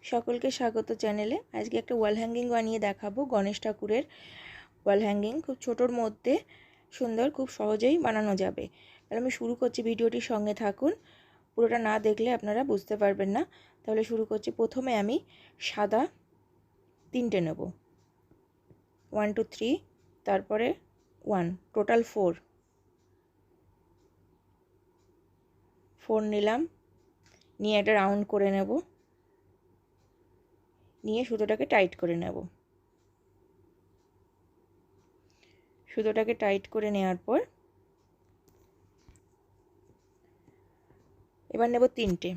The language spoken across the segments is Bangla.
সকলকে স্বাগত চ্যানেলে। আজকে একটা ওয়াল হ্যাঙ্গিং বানিয়ে দেখাবো। গণেশ ঠাকুরের ওয়াল হ্যাঙ্গিং খুব ছোটোর মধ্যে সুন্দর, খুব সহজেই বানানো যাবে। তাহলে আমি শুরু করছি, ভিডিওটির সঙ্গে থাকুন। পুরোটা না দেখলে আপনারা বুঝতে পারবেন না। তাহলে শুরু করছি। প্রথমে আমি সাদা 3টে নেব, 1 2 3, তারপরে 1, টোটাল 4 নিলাম। নিয়ে একটা রাউন্ড করে নেব, নিয়ে সুতোটাকে টাইট করে নেব। সুতোটাকে টাইট করে নেওয়ার পর এবার নেব 3টে।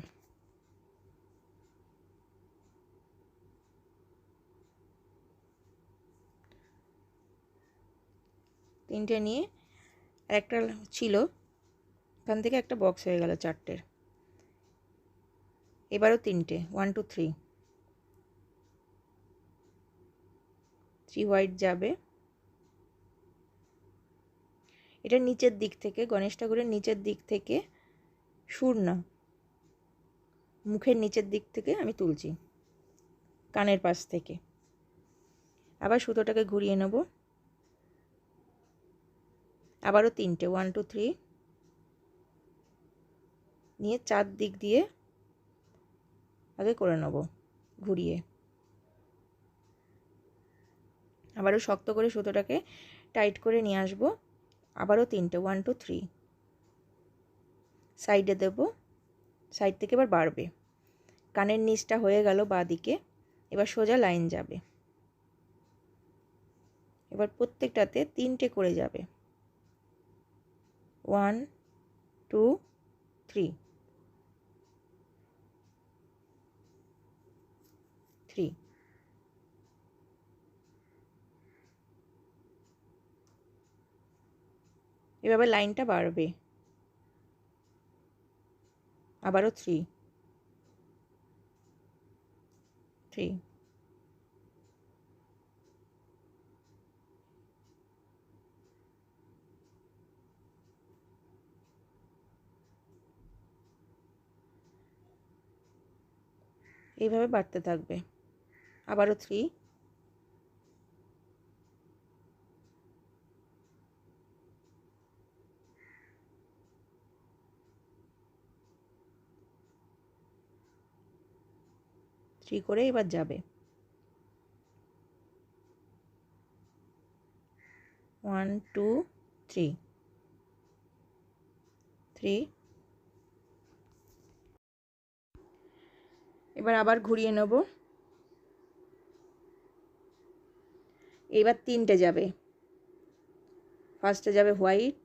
নিয়ে একটা ছিল, এখান থেকে একটা বক্স হয়ে গেল 4টের। এবারও 3টে, 1 2 3 হোয়াইট যাবে। এটা নিচের দিক থেকে, গণেশ ঠাকুরের নিচের দিক থেকে, সুর না, মুখের নিচের দিক থেকে আমি তুলছি, কানের পাশ থেকে। আবার সুতোটাকে ঘুরিয়ে নেব। আবারও 3টে, 1 2 3 নিয়ে 4 দিক দিয়ে আগে করে নেব ঘুরিয়ে। আবারও শক্ত করে সুতোটাকে টাইট করে নিয়ে আসব। আবারও 3টে, 1 2 3 সাইডে দেব। সাইড থেকে এবার বাড়বে। কানের নিচটা হয়ে গেল বাঁ দিকে। এবার সোজা লাইন যাবে। এবার প্রত্যেকটাতে 3টে করে যাবে, 1 2 3 3। এভাবে লাইনটা বাড়বে। আবারও 3 3। এইভাবে বাড়তে থাকবে। আবারও 3 করে এবার যাবে। 1 2 3 3। এবার আবার ঘুরিয়ে নেব। এবার 3টে যাবে। ফার্স্টে যাবে হোয়াইট,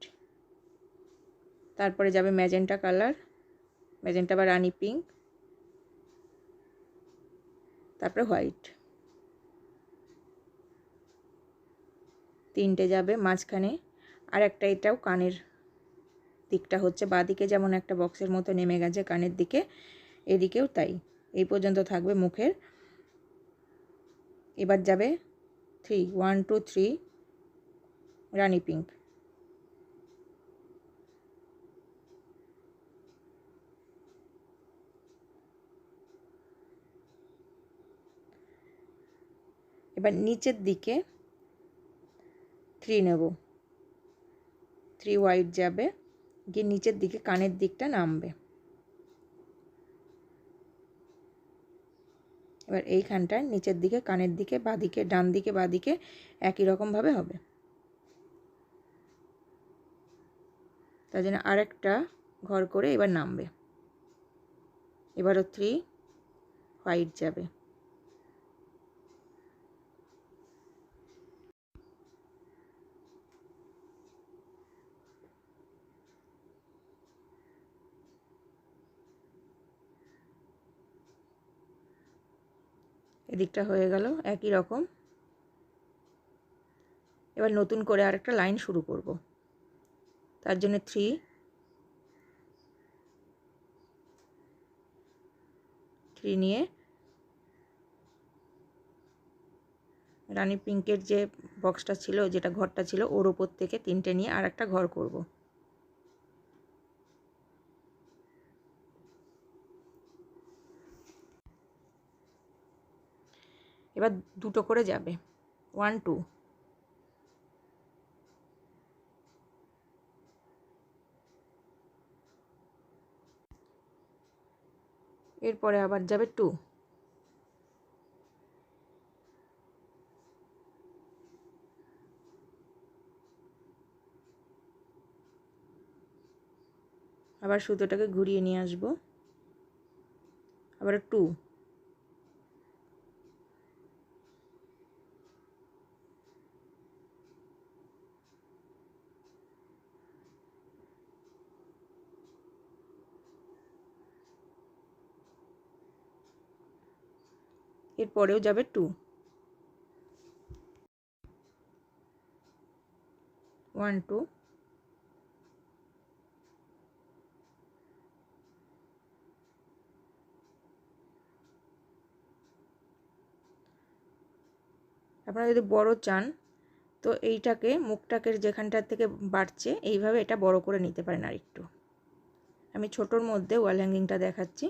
তারপরে যাবে ম্যাজেন্টা কালার, ম্যাজেন্টা বা রানি পিঙ্ক, তারপরে হোয়াইট। 3টে যাবে মাঝখানে। আর একটা, এটাও কানের দিকটা হচ্ছে বাঁদিকে, যেমন একটা বক্সের মতো নেমে গেছে কানের দিকে, এদিকেও তাই। এই পর্যন্ত থাকবে মুখের। এবার যাবে 3, 1 2 3 রানি পিঙ্ক। এবার নিচের দিকে 3 নেব, 3 হোয়াইট যাবে, গিয়ে নিচের দিকে কানের দিকটা নামবে। এবার এইখানটায় নিচের দিকে কানের দিকে বাঁদিকে, ডান দিকে বাঁদিকে একই রকমভাবে হবে। তার জন্য আরেকটা ঘর করে এবার নামবে। এবারও 3 হোয়াইট যাবে। এদিকটা হয়ে গেল একই রকম। এবার নতুন করে আরেকটা লাইন শুরু করব। তার জন্য 3 নিয়ে রানি পিঙ্কের যে বক্সটা ছিল, যেটা ঘরটা ছিল, ওর ওপর থেকে 3টে নিয়ে আর একটা ঘর করব। এবার দুটো করে যাবে, 1 2। এরপরে আবার যাবে 2, আবার সুতোটাকে ঘুরিয়ে নিয়ে আসবো, আবার 2, এরপরেও যাবে 2, 1 2, আপনারা যদি বড় চান তো এইটাকে মুখটাকে যেখানটা থেকে বাড়ছে এইভাবে এটা বড় করে নিতে পারেন আরেকটু। আমি ছোটোর মধ্যে ওয়াল হ্যাঙ্গিংটা দেখাচ্ছি।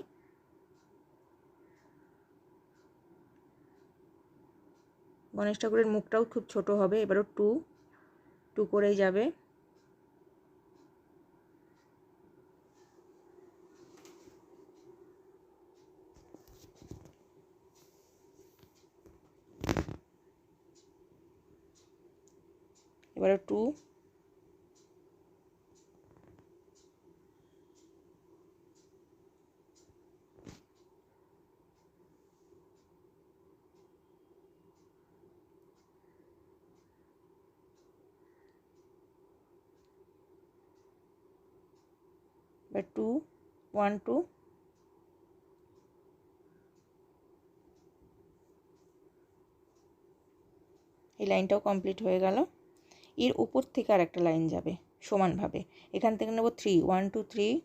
গণেশ ঠাকুরের মুখটাও খুব ছোট হবে। এবারও 2 2 করেই যাবে। এবারে 2, এবার 2 1 2, এই লাইনটাও কমপ্লিট হয়ে গেল। এর উপর থেকে আর একটা লাইন যাবে সমানভাবে। এখান থেকে নেব 3 1 2 3,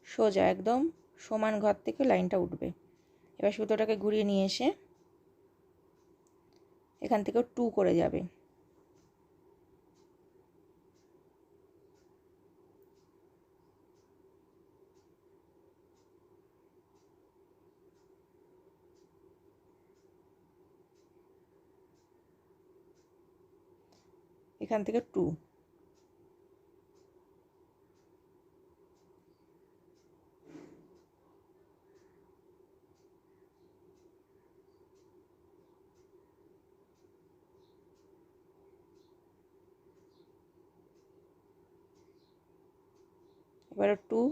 সোজা একদম সমান ঘর থেকে লাইনটা উঠবে। এবার সুতোটাকে ঘুরিয়ে নিয়ে এসে এখান থেকে 2 করে যাবে। এখান থেকে 2, এবারে 2,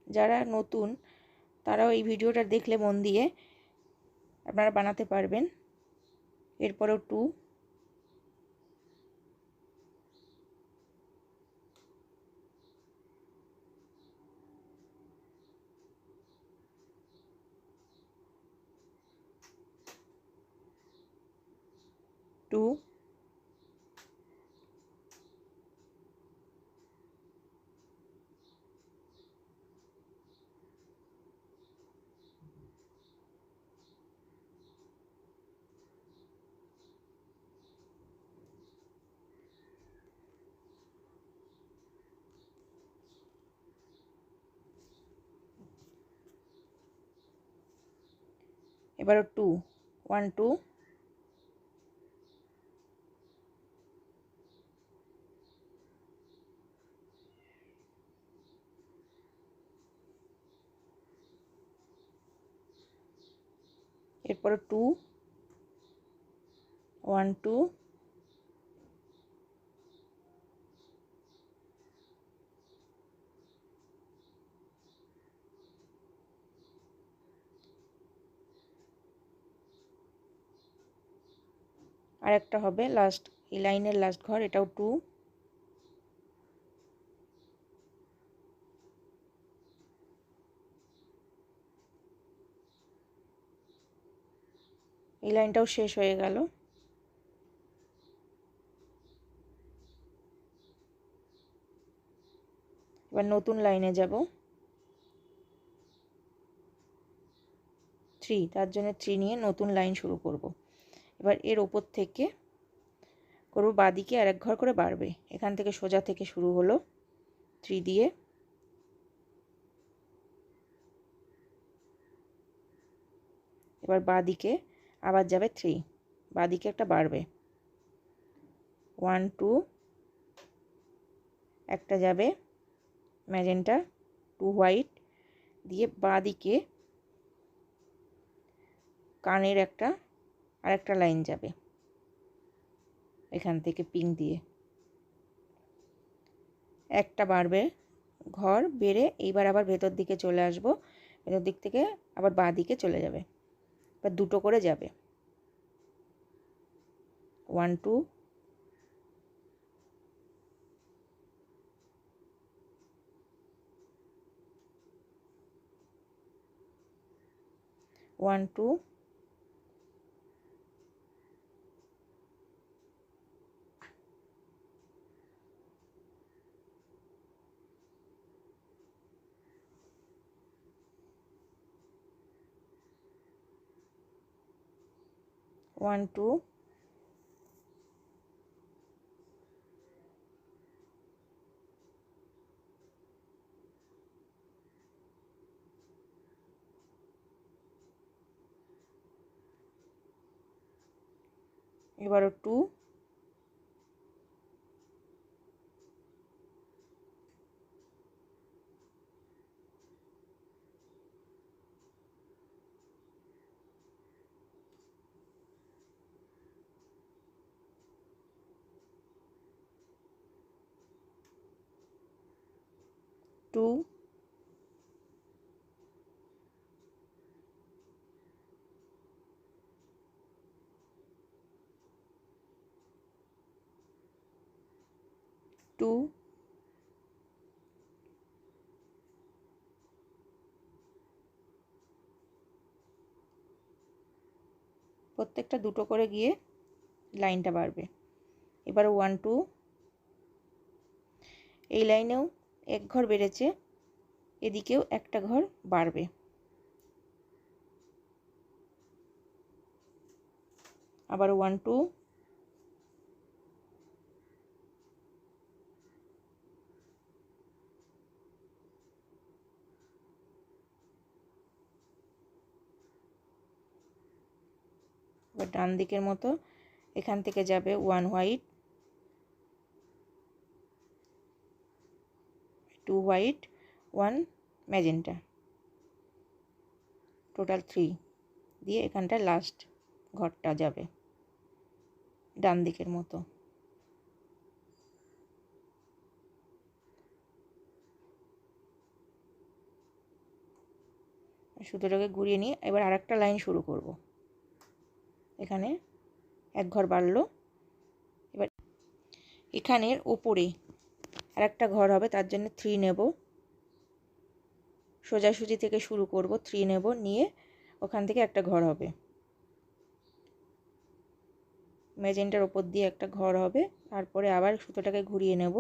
যারা নতুন তারাও এই ভিডিওটা দেখলে মন দিয়ে আপনারা বানাতে পারবেন। এরপরেও 2, এবারে 2 1 2, এরপরে 2 1 2, আর একটা হবে লাস্ট, এই লাইনের লাস্ট ঘর, এটাও 2, এই লাইনটাও শেষ হয়ে গেল। এবার নতুন লাইনে যাব, 3, তার জন্য 3 নিয়ে নতুন লাইন শুরু করব। এবার এর ওপর থেকে করব বাঁদিকে আর এক ঘর করে বাড়বে। এখান থেকে সোজা থেকে শুরু হলো 3 দিয়ে, এবার বাঁদিকে আবার যাবে 3, বাঁদিকে একটা বাড়বে 1 2, একটা যাবে ম্যাজেন্টা 2 হোয়াইট দিয়ে, বাঁদিকে কানের একটা আরেকটা লাইন যাবে এখান থেকে পিঙ্ক দিয়ে, একটা বাড়বে ঘর বেড়ে, এইবার আবার ভেতর দিকে চলে আসবো, ভেতর দিক থেকে আবার বাঁ দিকে চলে যাবে। এবার দুটো করে যাবে 1 2, 1 2, ওয়ান টু, এবারও 2, টু, টু, প্রত্যেকটা দুটো করে গিয়ে লাইনটা বাড়বে। এবার 1 2, এই লাইনেও এক ঘর বেড়েছে, এদিকেও একটা ঘর বাড়বে, আবার 1 2, এবার ডান দিকের মতো এখান থেকে যাবে 1 হোয়াইট, 2 হোয়াইট, 1 ম্যাজেন্টা, টোটাল 3 দিয়ে এখানটা লাস্ট ঘরটা যাবে ডান দিকের মতো। সুতোটাকে ঘুরিয়ে নিয়ে এবার আরেকটা লাইন শুরু করব। এখানে এক ঘর বাড়লো, এবার এখানের ওপরে আরেকটা ঘর হবে, তার জন্য 3 নেব, সোজাসুজি থেকে শুরু করব, 3 নেব, নিয়ে ওখান থেকে একটা ঘর হবে, ম্যাজেন্টার ওপর দিয়ে একটা ঘর হবে, তারপরে আবার সুতোটাকে ঘুরিয়ে নেব,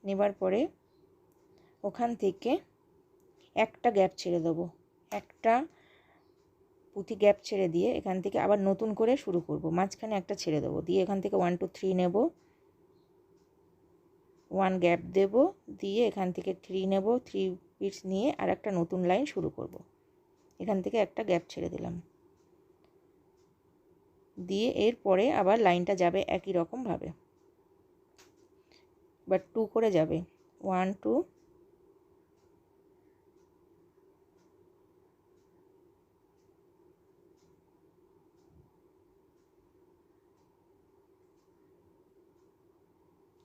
নেবার পরে ওখান থেকে একটা গ্যাপ ছেড়ে দেবো, একটা পুঁতি গ্যাপ ছেড়ে দিয়ে এখান থেকে আবার নতুন করে শুরু করব, মাঝখানে একটা ছেড়ে দেবো, দিয়ে এখান থেকে 1 2 3 নেব, 1 গ্যাপ দেব, দিয়ে এখান থেকে 3 নেব, 3 পিস নিয়ে আর একটা নতুন লাইন শুরু করব, এখান থেকে একটা গ্যাপ ছেড়ে দিলাম, দিয়ে এরপরে আবার লাইনটা যাবে একই রকমভাবে, বাট 2 করে যাবে 1 2,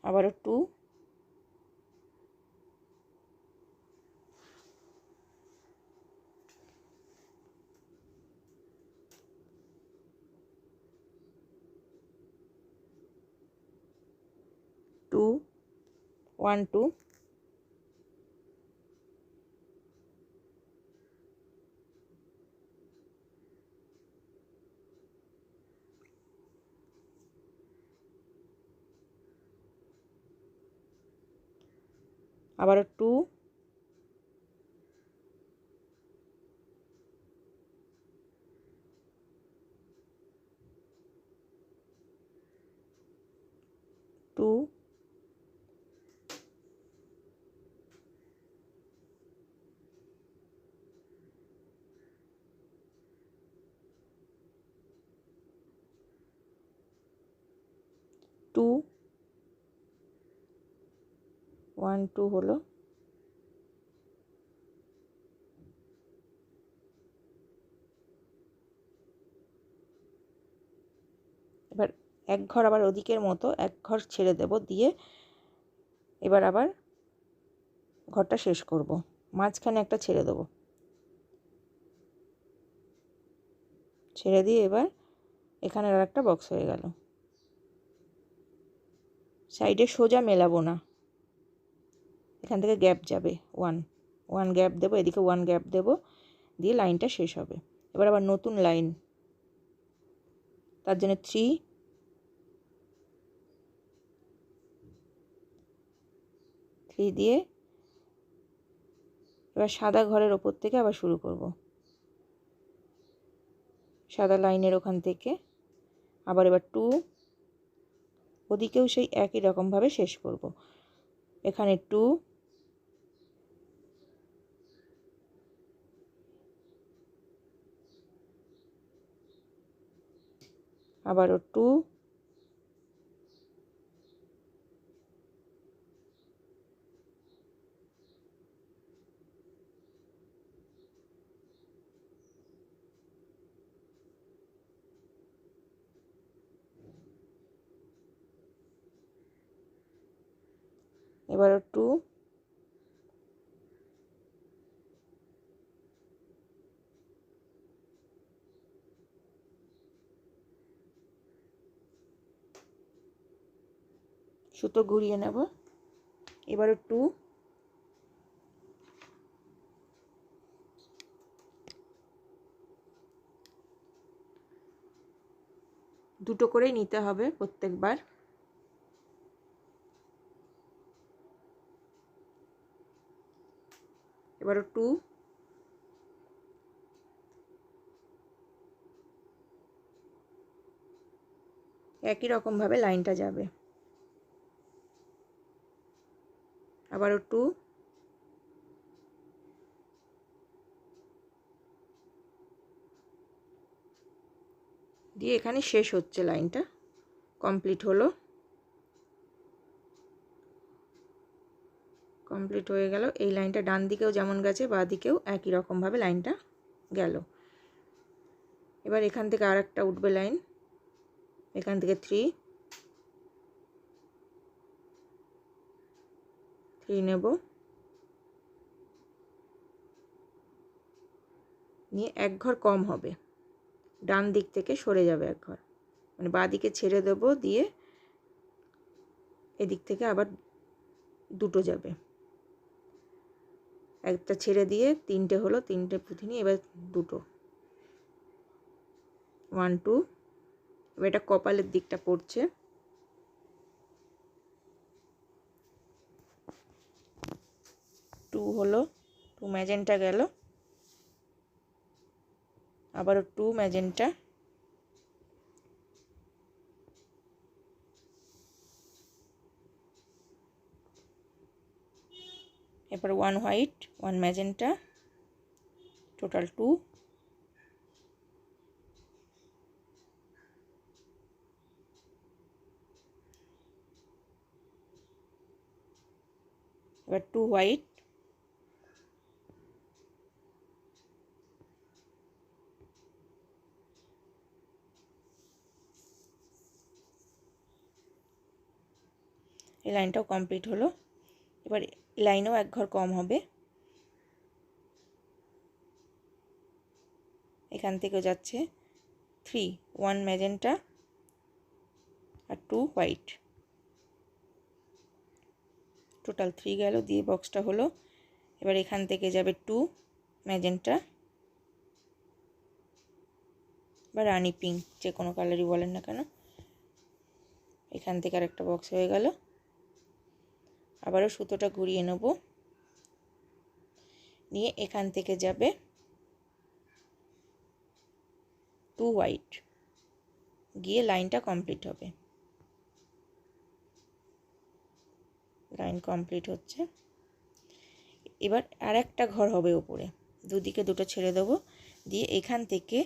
আবারও 2, 2 1 2, আবারও 2, 2 2 1 2 হলো। এবার এক ঘর আবার ওদিকের মতো এক ঘর ছেড়ে দেব, দিয়ে এবার আবার ঘরটা শেষ করব। মাঝখানে একটা ছেড়ে দেব, ছেড়ে দিয়ে এবার এখানে আর একটা বক্স হয়ে গেল। সাইডে সোজা মেলাবো না, এখান থেকে গ্যাপ যাবে, 1 গ্যাপ দেবো, এদিকে 1 গ্যাপ দেবো, দিয়ে লাইনটা শেষ হবে। এবার আবার নতুন লাইন, তার জন্য 3 দিয়ে এবার সাদা ঘরের ওপর থেকে আবার শুরু করব। সাদা লাইনের ওখান থেকে আবার এবার 2, ওদিকেও সেই একই রকমভাবে শেষ করব। এখানে 2, আবারও 2, এবারও 2, সুতো ঘুরিয়ে নেব। এবারও 2, দুটো করেই নিতে হবে প্রত্যেকবার। এবারও 2, একই রকমভাবে লাইনটা যাবে। আবারও 2, দিয়ে এখানে শেষ হচ্ছে, লাইনটা কমপ্লিট হলো। কমপ্লিট হয়ে গেল। এই লাইনটা ডান দিকেও যেমন গেছে বাঁ দিকেও একই রকমভাবে লাইনটা গেল। এবার এখান থেকে আর একটা উঠবে লাইন, এখান থেকে 3 নেব, নিয়ে এক ঘর কম হবে, ডান দিক থেকে সরে যাবে এক ঘর, মানে বাঁ দিকে ছেড়ে দেব, দিয়ে এদিক থেকে আবার দুটো যাবে, একটা ছেড়ে দিয়ে 3টে হলো, 3টে পুঁথি নিয়ে এবার দুটো, 1 2, এবার এটা কপালের দিকটা পড়ছে। 2 হলো, 2 ম্যাজেন্টা গেল, আবারও 2 ম্যাজেন্টা, এরপর 1 হোয়াইট 1 ম্যাজেন্টা, টোটাল 2, এবার 2 হোয়াইট, এই লাইনটাও কমপ্লিট হলো। এবার লাইনেও এক ঘর কম হবে, এখান থেকেও যাচ্ছে 3 1 ম্যাজেন্টা আর 2 হোয়াইট, টোটাল 3 গেল, দিয়ে বক্সটা হলো। এবার এখান থেকে যাবে 2 ম্যাজেন্টা বা রানি পিঙ্ক, যে কোনো কালারই বলেন না কেন, এখান থেকে আর একটা বক্স হয়ে গেল। আবারও সুতোটা ঘুরিয়ে নেব, নিয়ে এখান থেকে যাবে 2 হোয়াইট, গিয়ে লাইনটা কমপ্লিট হবে। লাইন কমপ্লিট হচ্ছে। এবার আর একটা ঘর হবে ওপরে, দুদিকে দুটো ছেড়ে দেবো, দিয়ে এখান থেকে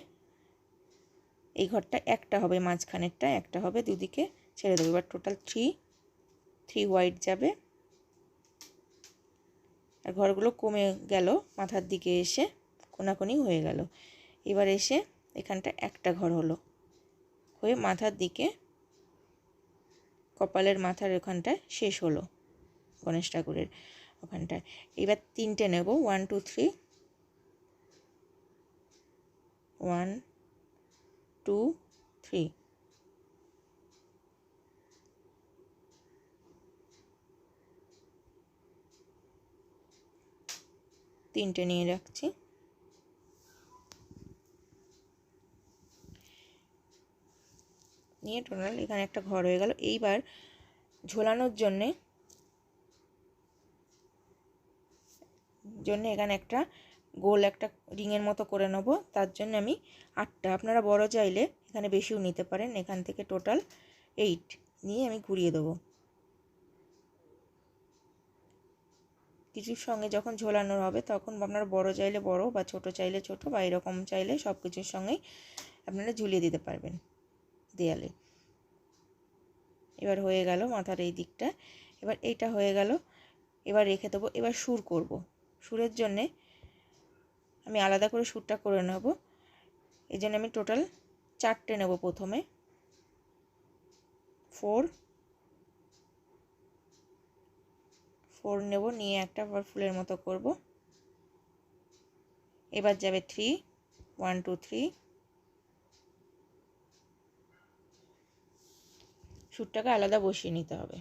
এই ঘরটা একটা হবে, মাঝখানেরটা একটা হবে, দুদিকে ছেড়ে দেবো। এবার টোটাল থ্রি হোয়াইট যাবে। আর ঘরগুলো কমে গেল, মাথার দিকে এসে কোনাকুনি হয়ে গেল। এবার এসে এখানটা একটা ঘর হলো, হয়ে মাথার দিকে কপালের মাথার ওখানটায় শেষ হলো গণেশ ঠাকুরের ওখানটায়। এবার তিনটে নেব, 1 2 3, 1 2 3। তিনটে নিয়ে রাখছি। নিয়ে টোটাল এখানে একটা ঘর হয়ে গেল। এইবার ঝোলানোর জন্যে এখানে একটা গোল একটা রিংয়ের মতো করে নেব। তার জন্য আমি 8টা, আপনারা বড় চাইলে এখানে বেশিও নিতে পারেন। এখান থেকে টোটাল 8 নিয়ে আমি ঘুরিয়ে দেবো। কিছুর সঙ্গে যখন ঝোলানোর হবে তখন আপনারা বড় চাইলে বড়, বা ছোট চাইলে ছোট, বা এরকম চাইলে সব কিছুর সঙ্গেই আপনারা ঝুলিয়ে দিতে পারবেন দেয়ালে। এবার হয়ে গেল মাথার এই দিকটা। এবার এইটা হয়ে গেল। এবার রেখে দেবো। এবার সুর করব। সুরের জন্যে আমি আলাদা করে সুরটা করে নেব। এই জন্য আমি টোটাল 4টে নেব। প্রথমে 4 নেব, নিয়ে একটা ফুলের মতো করব। এবার যাবে 3, 1 2 3। সুরটাকে আলাদা বসিয়ে নিতে হবে।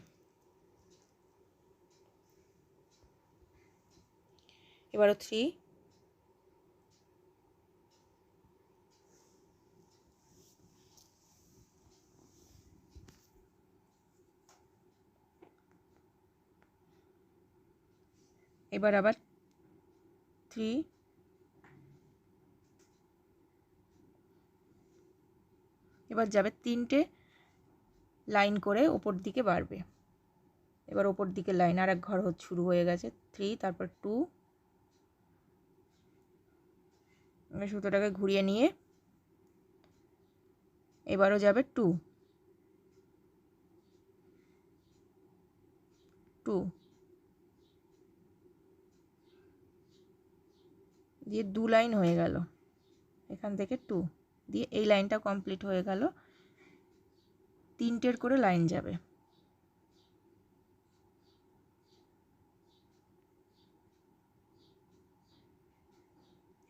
এবারও 3, এবার আবার 3, এবার যাবে 3টে লাইন করে ওপর দিকে বাড়বে। এবার ওপর দিকে লাইন আর এক ঘর শুরু হয়ে গেছে। 3, তারপর 2। সুতোটাকে ঘুরিয়ে নিয়ে এবারও যাবে 2 দিয়ে 2 লাইন হয়ে গেল। এখান থেকে 2 দিয়ে এই লাইনটা কমপ্লিট হয়ে গেল। 3টের করে লাইন যাবে।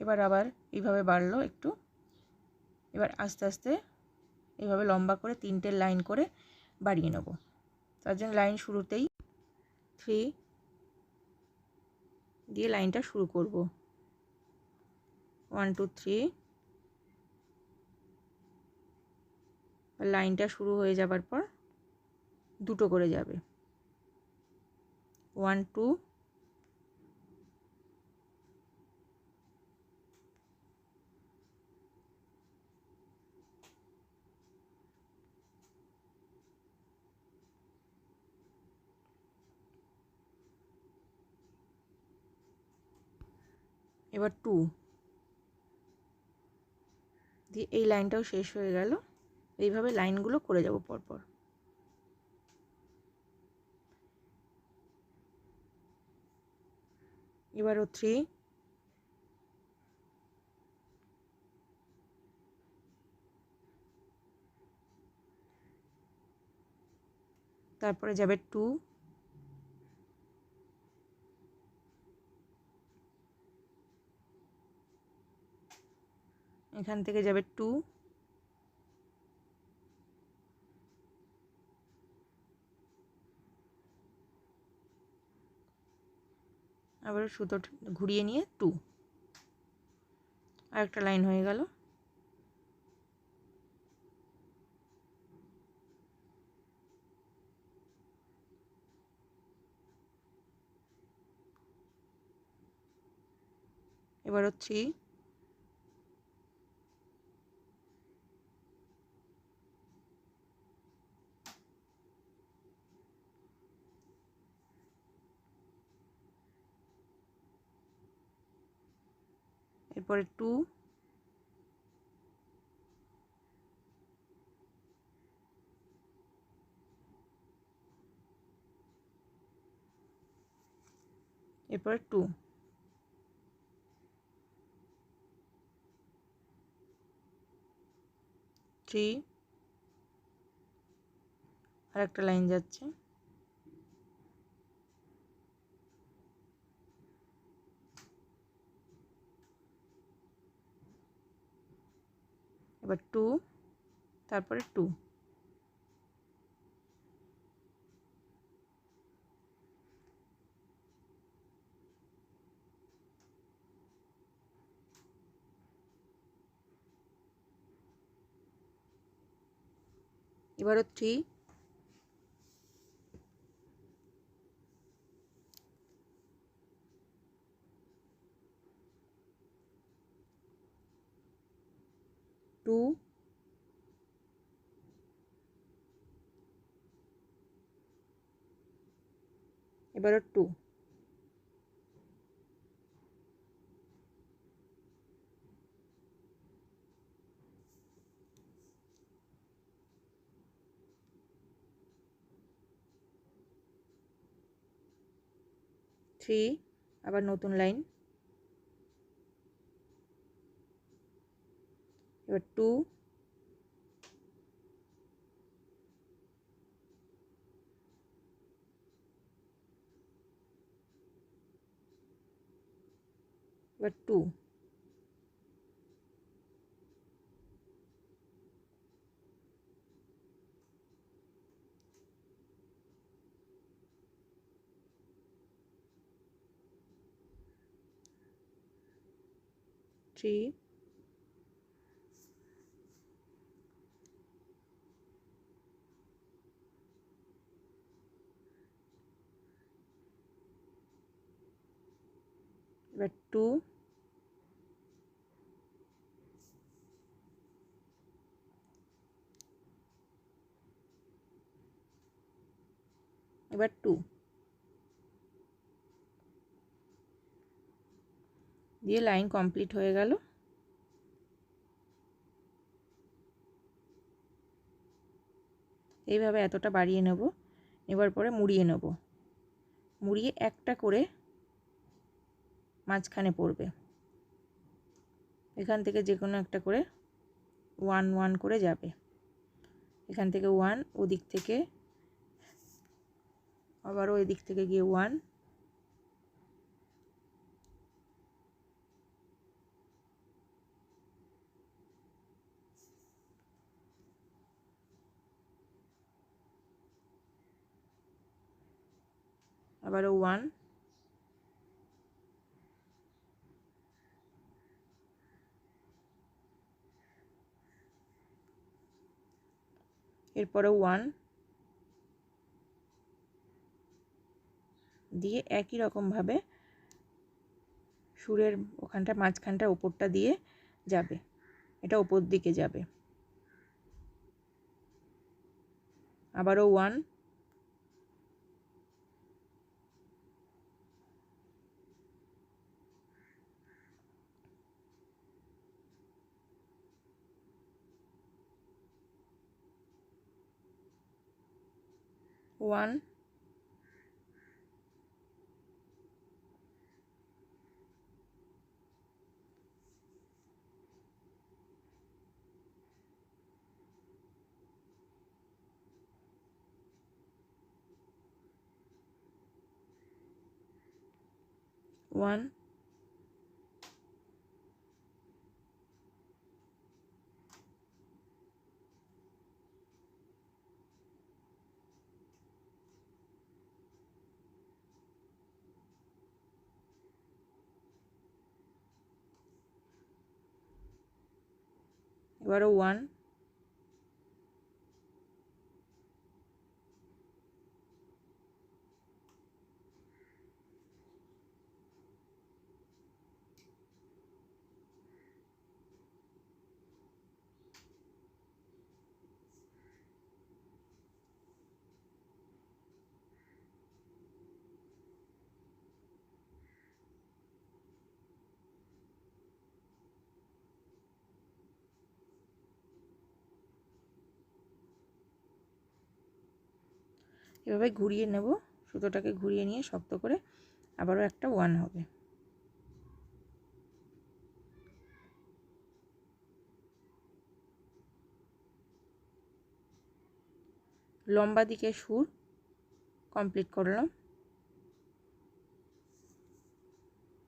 এবার আবার এইভাবে বাড়লো একটু। এবার আস্তে আস্তে এইভাবে লম্বা করে 3টে লাইন করে বাড়িয়ে নেব। তার জন্য লাইন শুরুতেই 3 দিয়ে লাইনটা শুরু করব। 1 2 3। লাইনটা শুরু হয়ে যাবার পর দুটো করে যাবে। 1 2, এবার 2 দিয়ে এই লাইনটাও শেষ হয়ে গেল। এইভাবে লাইনগুলো করে যাব পরপর। এবারও 3, তারপরে যাবে 2, এখান থেকে যাবে 2, আবার সুতো ঘুরিয়ে নিয়ে 2, আর একটা লাইন হয়ে গেল। এবারও 3, এরপরে 2, এরপরে 2, 3, আর একটা লাইন যাচ্ছে, এবার 2, তারপরে 2, এবারও 3, 2, এবারও 2, 3, আবার নতুন লাইন, এবার 2, এবার 2, থ্রি, এবার 2, এবার 2 দিয়ে লাইন কমপ্লিট হয়ে গেল। এইভাবে এতটা বাড়িয়ে নেব, এবার পরে মুড়িয়ে নেব, মুড়িয়ে একটা করে মাঝখানে পড়বে, এখান থেকে যে কোনো একটা করে 1 1 করে যাবে, এখান থেকে 1, ওদিক থেকে আবারও এদিক থেকে গিয়ে 1, আবারও 1, এরপরেও 1 দিয়ে একই রকমভাবে সুরের ওখানটা মাঝখানটা ওপরটা দিয়ে যাবে, এটা ওপর দিকে যাবে, আবারও 1, ওয়ান, ওয়ান, এবারও 1, এভাবে ঘুরিয়ে নেব, সুতোটাকে ঘুরিয়ে নিয়ে শক্ত করে আবারও একটা 1 হবে। লম্বা দিকে সুর কমপ্লিট করলাম।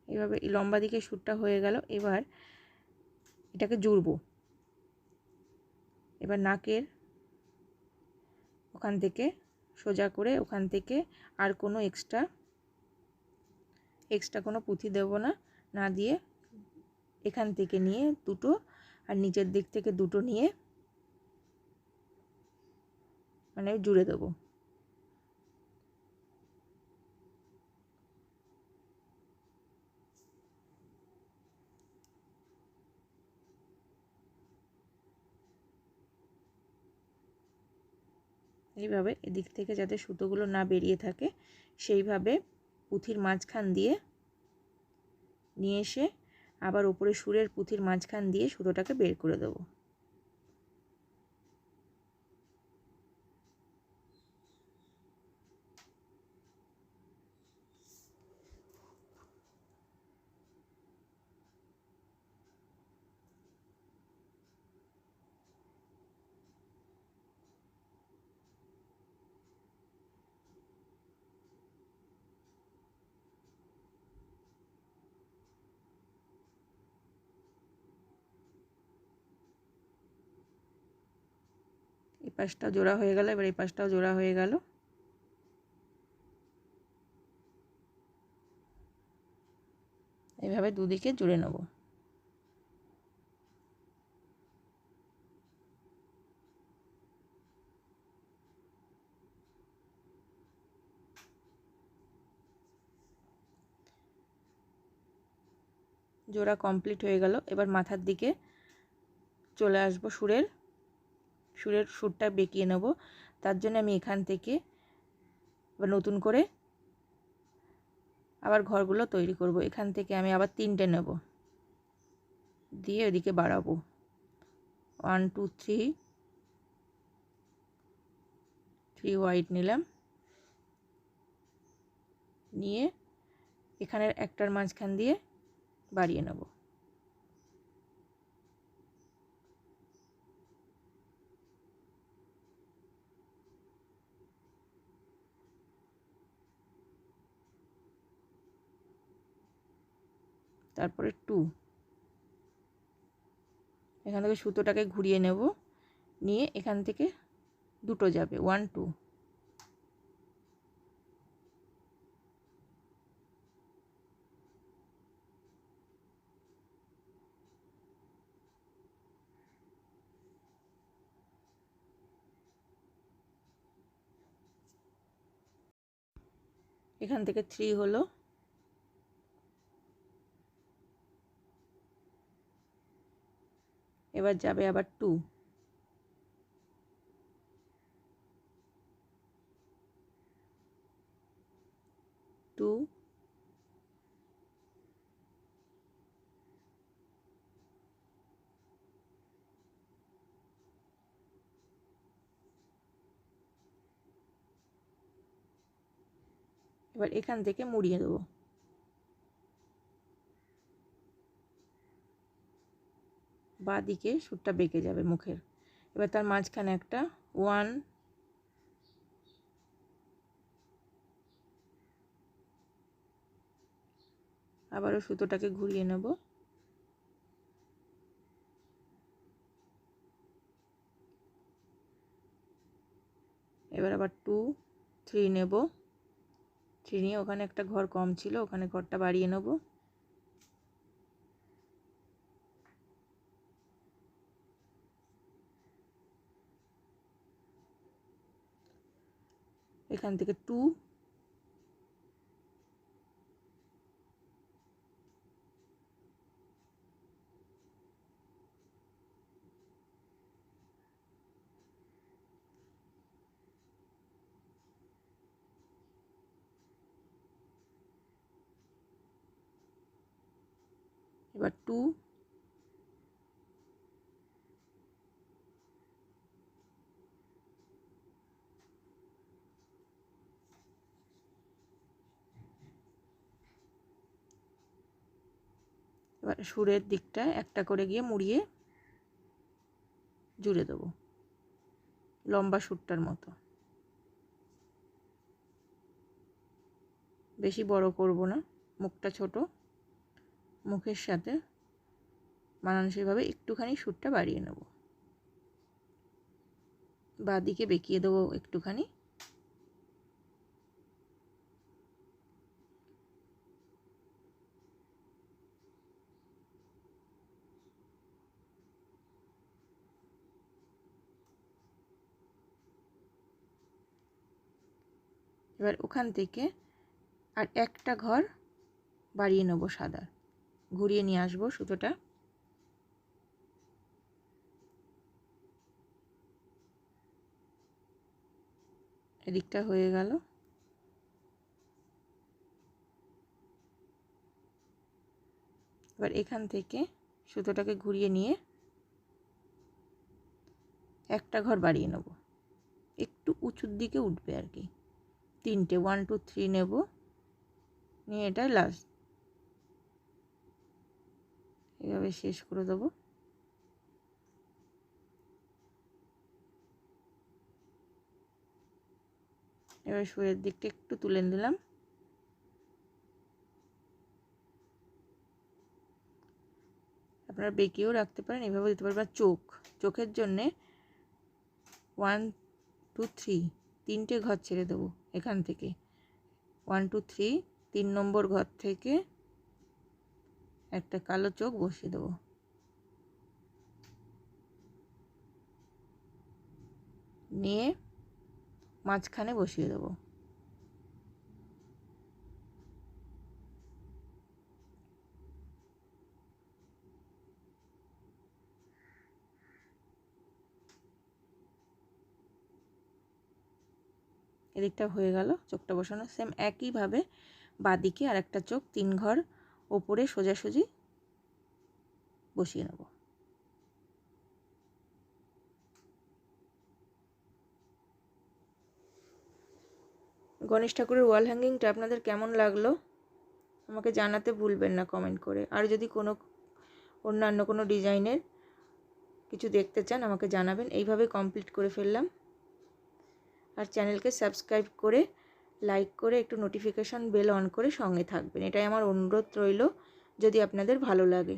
এভাবে লম্বা দিকে সুরটা হয়ে গেল। এবার এটাকে জুড়বো। এবার নাকের ওখান থেকে সোজা করে ওখান থেকে আর কোনো এক্সট্রা কোনো পুঁথি দেব না, না দিয়ে এখান থেকে নিয়ে দুটো আর নিচের দিক থেকে দুটো নিয়ে মানে জুড়ে দেবো। এইভাবে এদিক থেকে যাতে সুতোগুলো না বেরিয়ে থাকে সেইভাবে পুঁথির মাঝখান দিয়ে নিয়ে এসে আবার উপরে সুরের পুঁথির মাঝখান দিয়ে সুতোটাকে বের করে দেবো। এই পাশটাও জোড়া হয়ে গেল। এবার এই পাশটাও জোড়া হয়ে গেল। এইভাবে দুদিকে জুড়ে নেব। জোড়া কমপ্লিট হয়ে গেল। এবার মাথার দিকে চলে আসবো, সুরের সুরটা বেঁকিয়ে নেব। তার জন্য আমি এখান থেকে আবার নতুন করে আবার ঘরগুলো তৈরি করব। এখান থেকে আমি আবার 3টে নেব, দিয়ে এদিকে বাড়াবো 1 2 3 হোয়াইট নিলাম, নিয়ে এখানের একটার মাঝখান দিয়ে বাড়িয়ে নেব। তারপরে 2, এখান থেকে সুতোটাকে ঘুরিয়ে নেব, নিয়ে এখান থেকে দুটো যাবে 1 2, এখান থেকে 3 হলো। এবার যাবে আবার 2, 2 এবার এখান থেকে মুড়িয়ে দেবো। বাঁ দিকে সুরটা বেঁকে যাবে মুখের। এবার তার মাঝখানে একটা 1, আবারও সুতোটাকে ঘুরিয়ে নেব, এবার আবার 2 3 নেব, 3 নিয়ে ওখানে একটা ঘর কম ছিল, ওখানে ঘরটা বাড়িয়ে নেব। এখান থেকে 2, এবার 2, এবার সুরের দিকটা একটা করে গিয়ে মুড়িয়ে জুড়ে দেবো লম্বা সুরটার মতো। বেশি বড় করব না, মুখটা ছোট, মুখের সাথে মানানসইভাবে একটুখানি সুরটা বাড়িয়ে নেব। বাঁদিকে বেঁকিয়ে দেবো একটুখানি। এবার ওখান থেকে আর একটা ঘর বাড়িয়ে নেব সাদা, ঘুরিয়ে নিয়ে আসবো সুতোটা। এদিকটা হয়ে গেল। এবার এখান থেকে সুতোটাকে ঘুরিয়ে নিয়ে একটা ঘর বাড়িয়ে নেব, একটু উঁচুর দিকে উঠবে আর কি। 3টে 1 2 3 নেব, নিয়ে এটা লাস্ট এভাবে শেষ করে দেবো। এবার সুরের দিকটা একটু তুলে দিলাম। আপনারা বেঁকিয়েও রাখতে পারেন, এভাবে দিতে পারবেন। চোখের জন্যে 1 2 3 3টে ঘর ছেড়ে দেবো এখান থেকে। 1 2 3 3 নম্বর ঘর থেকে একটা কালো চোখ বসিয়ে দেবো। নিয়ে মাঝখানে বসিয়ে দেবো। এদিকটা হয়ে গেল চোখটা বসানো। সেম একইভাবে বাঁদিকে আর একটা চোখ 3 ঘর ওপরে সোজাসুজি বসিয়ে নেব। গণেশ ঠাকুরের ওয়াল হ্যাঙ্গিংটা আপনাদের কেমন লাগলো আমাকে জানাতে ভুলবেন না কমেন্ট করে। আর যদি অন্যান্য কোনো ডিজাইনের কিছু দেখতে চান আমাকে জানাবেন। এইভাবে কমপ্লিট করে ফেললাম। আর চ্যানেলকে সাবস্ক্রাইব করে লাইক করে একটু নোটিফিকেশন বেল অন করে সঙ্গে থাকবেন, এটাই আমার অনুরোধ রইল যদি আপনাদের ভালো লাগে।